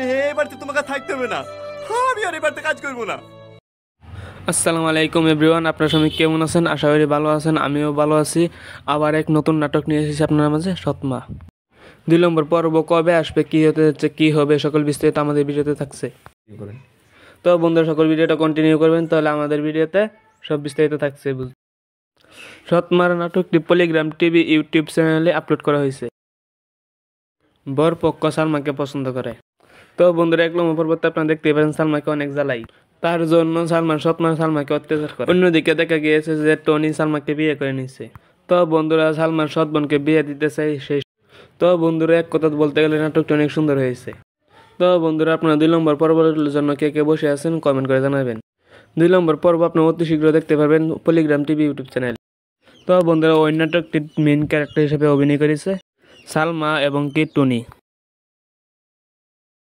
এবার তো তোমাকে থাকতে হবে না। আমি আর এবার কাজ করবো না। আসসালামু আলাইকুম এভরিওয়ান, আপনার সবাই কেমন আছেন? আশা করি ভালো আছেন, আমিও ভালো আছি। আবার এক নতুন নাটক নিয়ে এসেছি আপনার মাঝে, সৎমা 2 নম্বর পর্ব কবে আসবে, কি হতে যাচ্ছে, কি হবে, সকল বিস্তারিত আমাদের ভিডিওতে থাকছে। তো বন্ধুরা, সকল ভিডিওটা কন্টিনিউ করবেন, তাহলে আমাদের ভিডিওতে সব বিস্তারিত থাকছে। সৎমার নাটকটি পলিগ্রাম টিভি ইউটিউব চ্যানেলে আপলোড করা হয়েছে। বর পক্ষ সালমাকে পছন্দ করে। তো বন্ধুরা, 1 নম্বর পর্বতে আপনারা দেখতে পারেন সালমাকে অনেক জ্বালাই, তার জন্য সৎমা সালমাকে অত্যাচার করে। অন্যদিকে দেখা গিয়েছে যে টনি সালমাকে বিয়ে করে নিচ্ছে। তো বন্ধুরা, সালমার সৎ বোনকে বিয়ে দিতে চাই সেই। তো বন্ধুরা, এক কথা বলতে গেলে নাটকটা অনেক সুন্দর হয়েছে। তো বন্ধুরা, আপনারা 2 নম্বর পর্বের জন্য কে কে বসে আছেন কমেন্ট করে জানাবেন। 2 নম্বর পর্ব আপনারা অতি শীঘ্র দেখতে পারবেন পলিগ্রাম টিভি ইউটিউব চ্যানেল। তো বন্ধুরা, ওই নাটকটির মেইন ক্যারেক্টার হিসেবে অভিনয় করেছে সালমা এবং টনি।